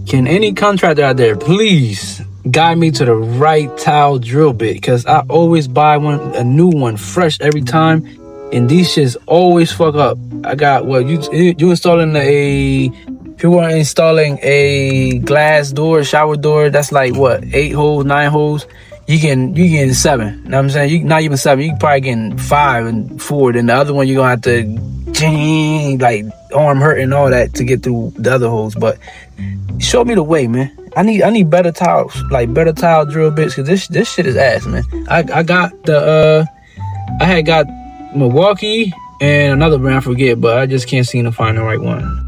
Can any contractor out there please guide me to the right tile drill bit? Because I always buy a new one, fresh every time, and these shits always fuck up. I got you installing if you are installing a glass door, shower door, that's like what, 8 holes, 9 holes. You getting 7. You know what I'm saying? You not even 7. You probably getting 5 and 4. Then the other one you're gonna have to like arm hurt and all that to get through the other holes. But show me the way, man. I need better tiles, like better tile drill bits, cause this shit is ass, man. I had got Milwaukee and another brand, I forget, but I just can't seem to find the right one.